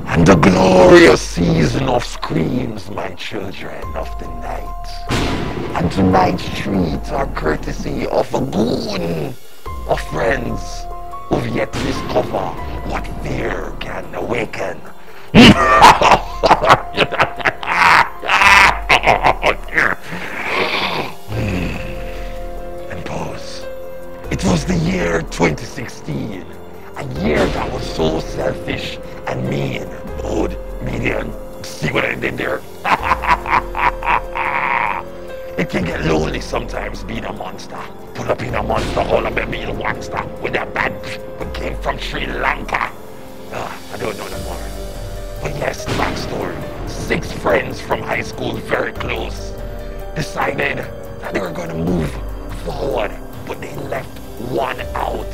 and the glorious season of screams, my children of the night. And tonight's treats are courtesy of a goon of friends who've yet to discover what fear can awaken. And pause. It was the year 2016, a year that was so selfish and mean. Old, median, see what I did there? It can get lonely sometimes being a monster. Put up in a monster, all of them being a monster with that bad we came from Sri Lanka. I don't know no more. But yes, backstory. 6 friends from high school, very close, decided that they were going to move forward, but they left one out.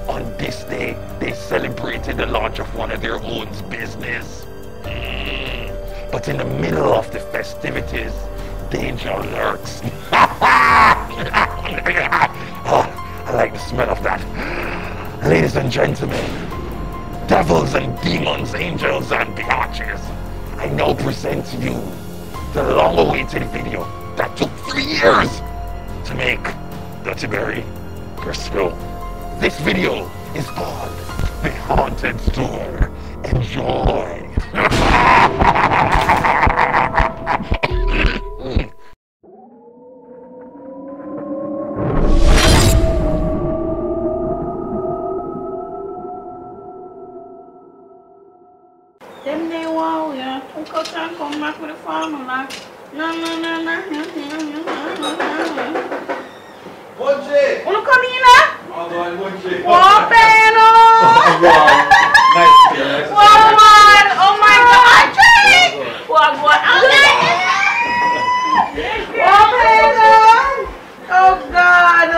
On this day, they celebrated the launch of one of their own business. But in the middle of the festivities, danger lurks. Oh, I like the smell of that. Ladies and gentlemen, devils and demons, angels and biatches, I now present to you the long-awaited video that took 3 years to make TheDuttyBerryshow. This video is called The Haunted Store. Enjoy! Them they wow, yeah. Hook up and come back with the formula. No. Munchie! Wanna come in now? Oh, God, Munchie. Open up! Wow. Nice. Wow, man! Oh my God! Trish! Wow, Open up! Oh God!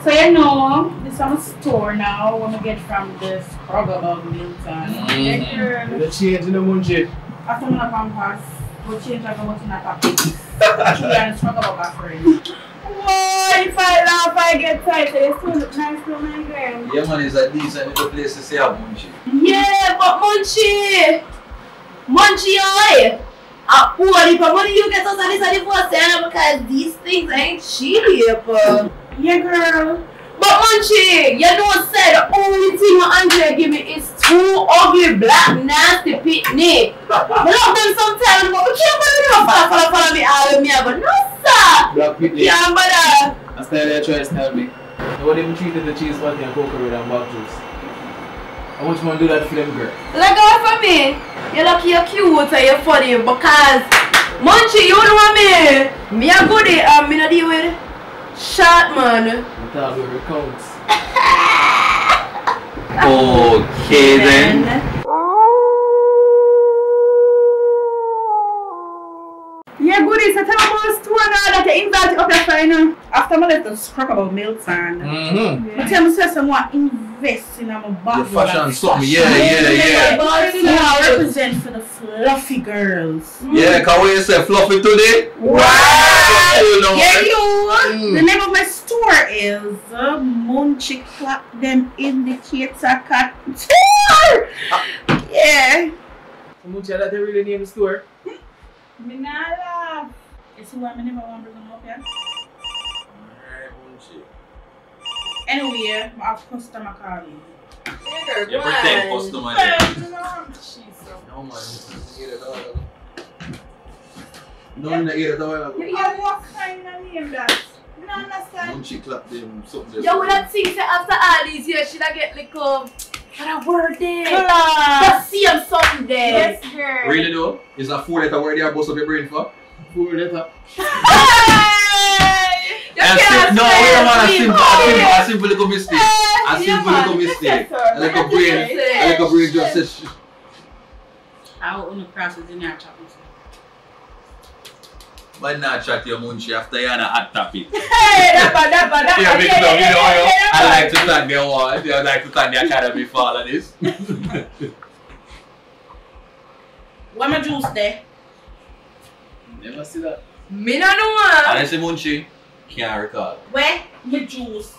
So you know, this is a store now. When we get from the scrub about Milton. The change in the Munchie. After I'm gonna pass, we'll change like what's in that topic. And scrub about our friend. Whoa! If I laugh, I get tight. They still look nice to my girl. Yeah, man, it's a decent little place to say a Munchie. Yeah, but Munchie, oi! What do you get us on this anniversary? Because these things ain't cheap. Yeah, girl. But Munchie, you know say the only thing Andrica give me is 2 ugly, black, nasty picnic. I love them sometimes, but we can't follow me all of me. But no, sir. Black picnic. Yeah, but That's the idea trying to tell me. Nobody even treated the cheese party and cocoa and back juice. I want you to do that for them, girl. like go for me. You're lucky, you're cute, and you're funny because Munchie, you know me. Me a goodie, me not deal with short man. Without the recounts. Okay then. Yeah, goodies. I tell them about the store now that you invite up your friend. After I left the scrap about Milton. I tell me someone invest in my back. The fashion something, yeah. I represent for the fluffy girls. Yeah, can we say fluffy today? Wow! Yeah, The name of my store is Munchie Clap Them Indicator Couture. Yeah. Munchie, that they really name the store? Me not laugh. You see why I never want to bring them up here? Alright, Munchie. Anyway, I have customer calling. You pretend customer there. No man, no, in the ear, You what kind of name that? You don't understand? Munchie clap them something. Yo, when I think that after all these years, should I get like what a word there? Class. Just see him someday. Yes, girl. Really though? Is a 4-letter word there bust up your brain for? 4-letter. You can't No, say wait a man, it. a simple little mistake. A simple little mistake. Yes, sir. I like a brain just says shit. I will only cross it in your chocolate. But not chat your Munchie after you're on a hot topic. Hey, that Yeah, big stuff, you know, I like to thank the award. I like to thank the Academy for all of this. Where my juice there? Never see that. Me no know. And I say Munchie, can't recall. Where? My juice.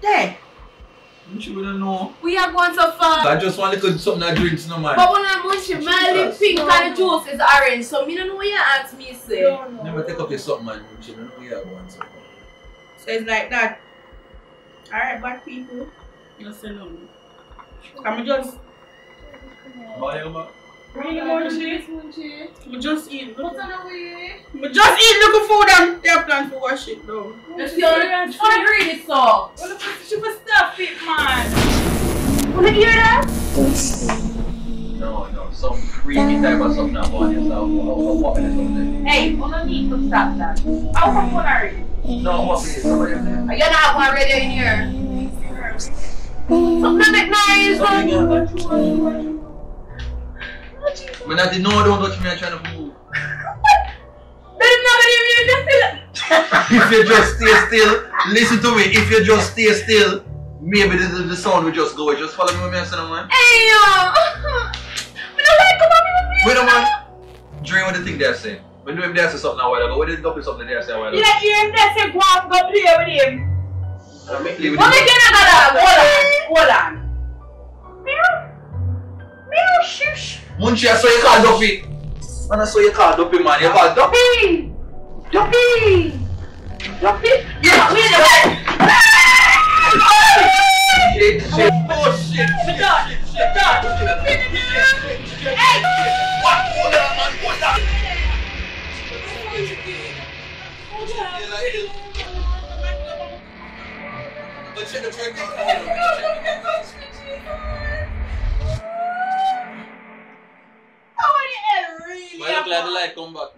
There. Munchie wouldn't know. We are going so far. I just want to look at something that drinks, no man. But when I'm Munchie, my lip pink and the juice is orange. So me don't know what you ask me, say. No. Never take up your something, man. Munchie, I don't know what you are going so. So it's like that. Alright, bad people. You say no. Can we just... Really, Munchie? We just eat. What's on the way? We just eat little food and they have plans to wash it though. Let's see how to read it, so. Well, look, she was stuff it, man. Wanna hear that? No, some creamy type of something I'm on yourself. What is something? Hey, you don't need to stop that. I'll come on already. No, what is somebody else? You're not one radio in here. Something a bit nice. When I didn't know, don't touch me, I'm trying to move. There's nobody here, just still. If you just stay still, listen to me, if you just stay still, maybe the sound will just go. Just follow me with me, man. Hey, yo. I don't like come on. Wait a man. Dream what the thing they're saying. When you there say something a while ago, what did Duppy something there say a while ago? Yeah, you there say go up, go play with him. What make you not hold on. Meow, shush. Munchie, I saw you call Duppy. Man, I saw you call Duppy, man. You call Duppy. Duppy. Yeah, wait a minute. Shit. Oh, shit. We're done. Hey. What? Hold on, man. Hold on. Let's check the track. I look like the light come back.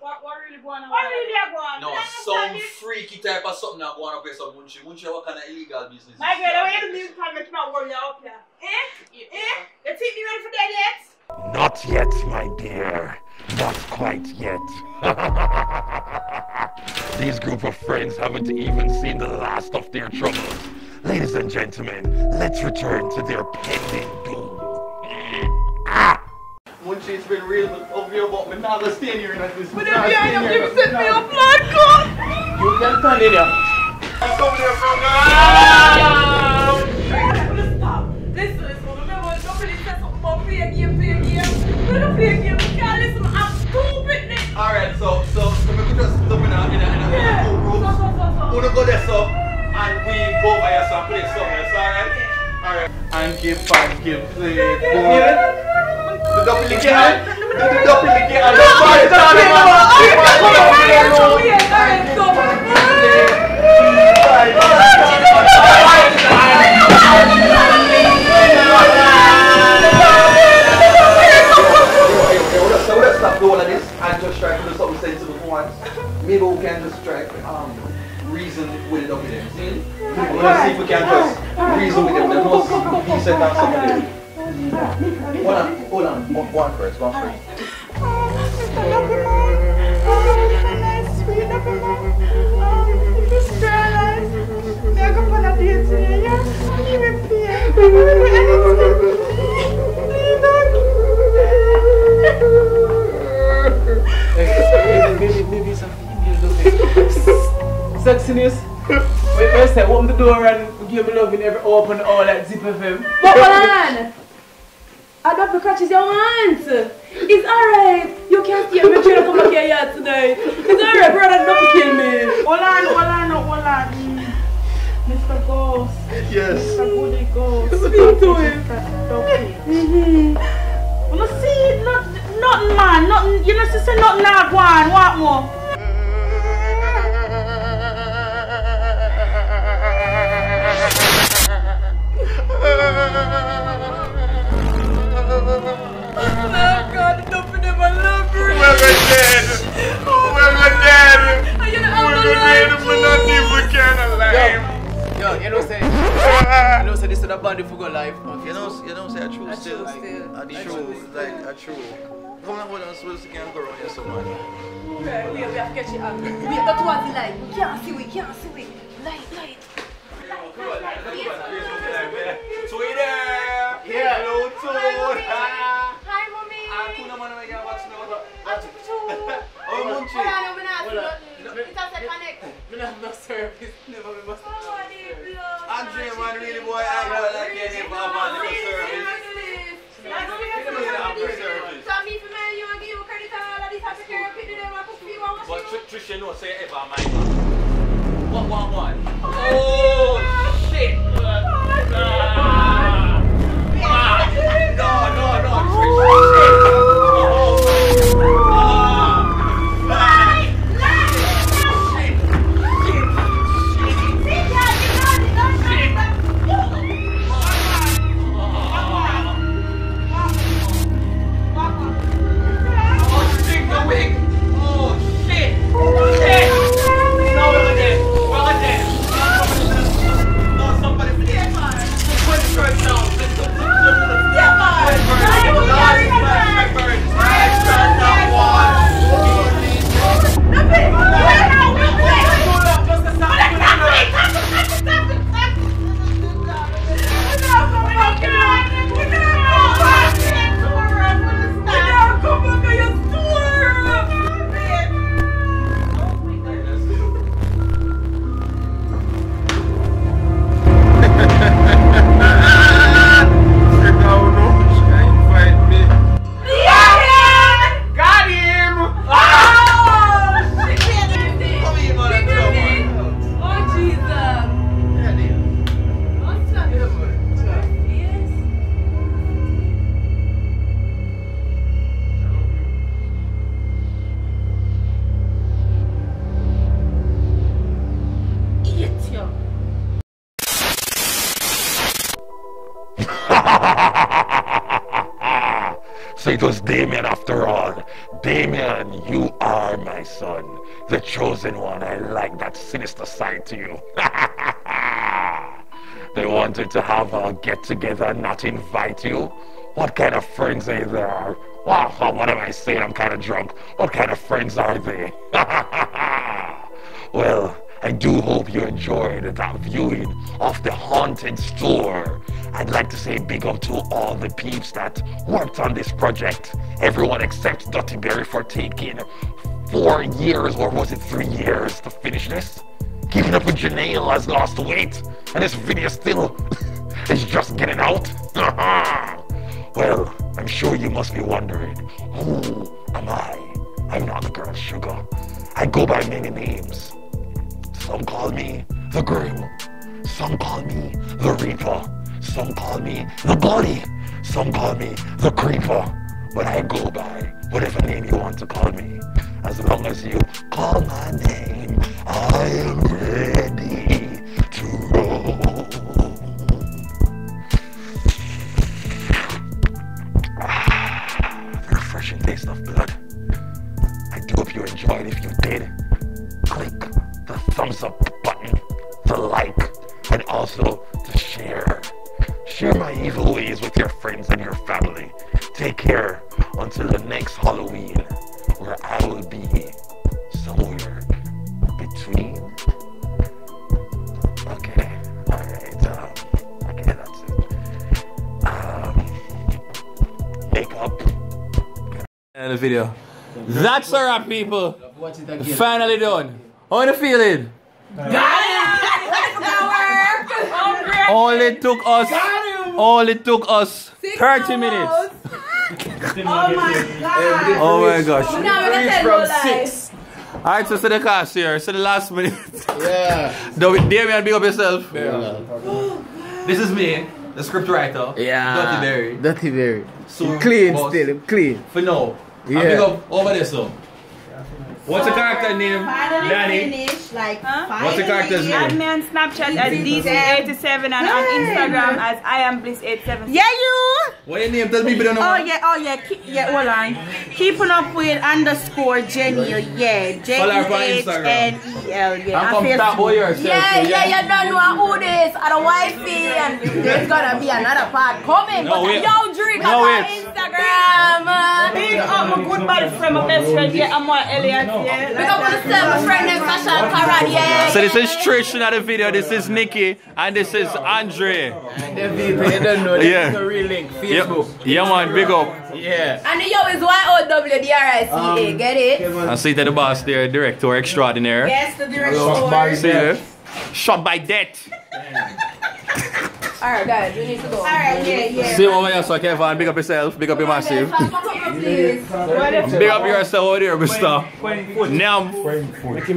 What really going on? What really going on? No, some freaky type of something that going up here, some Munchie. Munchie, what kind of illegal business? My girl, I want to leave time to not worry up here. You think me ready for that yet? Not yet, my dear. Not quite yet. These group of friends haven't even seen the last of their troubles. Ladies and gentlemen, let's return to their pending doom. Munchie, it's been real obvious about me now to stay here in this. But if you ain't up, you set me up, blood God. You can stand in here. I'm over there from Stop. Listen, remember, don't really say something about play a game. We don't play a game, we can't listen, I'm stupid, Nick. Alright, so we could just stop in a cool room. We're gonna go there, so, and we go by us and play something else, alright? Alright. And give, play, boy. The Duppy licky and the Duppy licky and the party starting, So let's stop doing this and just try to do something sensible for once. Maybe we can just try reason with the Duppy then. See? Let's see if we can just reason with them. There's no decent and something. Hold on. One first. Maybe it's a female. Sexiness. Wait, say open the door and give me love in every open all like Zip FM. But hold on. I don't have to catch your hands. It's alright. You can't see me trying to come back here tonight. It's alright, brother. Don't kill me. Hold on. Mr. Ghost. Yes. Mr. Goody Ghost. Speak to him. Well, see, nothing, man. Nothing. You know, sister, nothing like one. What more? Oh God, don't put them on love. We're dead. We're not even kind of life. Yo, you know say this is the body for good life. You know say a true still. A true. Come on, hold on, so we can go around here so much. We have to catch it up. Wait, that's what we like. We can't see we. Light. Sweet there. Yeah. Hello, too. Hi, mommy. Oh, Munchie. Hold on, it's a connect. No service. Never be must. Andre, never have a service. But Trish, you know, say ever mind. What? Oh, shit! No, So it was Damien after all. Damien, you are my son. The chosen one. I like that sinister side to you. They wanted to have a get-together and not invite you? What kind of friends are there? Wow, what am I saying? I'm kind of drunk. What kind of friends are they? Well, I do hope you enjoyed that viewing of the haunted store. I'd like to say big up to all the peeps that worked on this project. Everyone except Duttyberry for taking 4 years, or was it 3 years to finish this? Keeping up with Jehneel has lost weight, and this video still is just getting out. Well, I'm sure you must be wondering, who am I? I'm not the girl Sugar. I go by many names. Some call me the Grim. Some call me the Reaper. Some call me the Bully. Some call me the Creeper. But I go by whatever name you want to call me. As long as you call my name, I am ready to roll. The refreshing taste of blood. I do hope you enjoyed. If you did, click the thumbs up button, the like, and also to share. Share my evil ways with your friends and your family. Take care until the next Halloween, where I will be somewhere between. Okay, alright, okay, that's it. Makeup. And the video. That's a wrap, people. Finally done. How are you feeling? All it took us 30 minutes. Oh my god. Oh my gosh. Now From 6. Alright, so the cast here. So the last minute. Yeah. Damien, big up yourself. Yeah. This is me, the script writer. Yeah. Duttyberry. So Clean boss, still, clean. For now. Yeah. And big up over there, so. What's the character name? Finally Danny. finished, like, What's the character's name? Add me on Snapchat as DC87 and on Instagram as I am Bliss87. Yeah, you! What's your name? Tell me, don't know. Oh yeah, hold on. Keeping up with _Jehneel, yeah. Jehneel, yeah. I'm from Top Boy yourself. Yeah, you don't know who this, and a wifey, and there's gonna be another part coming. No, but wait. yo, drink No, on wait. Instagram. Big up my good body friend, my best friend, yeah, I'm more Elliot, yeah. Big up myself, friend named Sasha Karan, yeah. So this is Trish in the video, this is Nicki, and this is Andre. Devito, you don't know, Yeah. that's a real link. Facebook. Yeah man, big up. Yeah. And the yo is YOWDRICA, get it? I see that the boss there, director extraordinaire. Yes, the director. See there? Shot by death. Alright, guys, we need to go. Alright, yeah. See over here, so Kevin, big up yourself, big up your massive. Big up yourself over there, Mr. Nam. Take a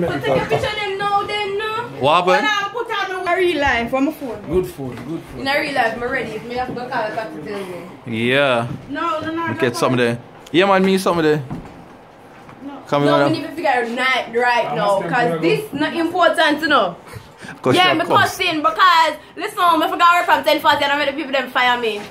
picture of them now, then, no? What happened? Put on a real life on my phone. Good food. In a real life, I'm ready. If me have to go call, I have to tell me. Yeah. No. Get something there. Yeah, man, me something there. Come No, on. we need to figure out right now, because this is not important to know. Yeah, my cousin, because, listen, I forgot her from 10:40 and I made the people them fire me.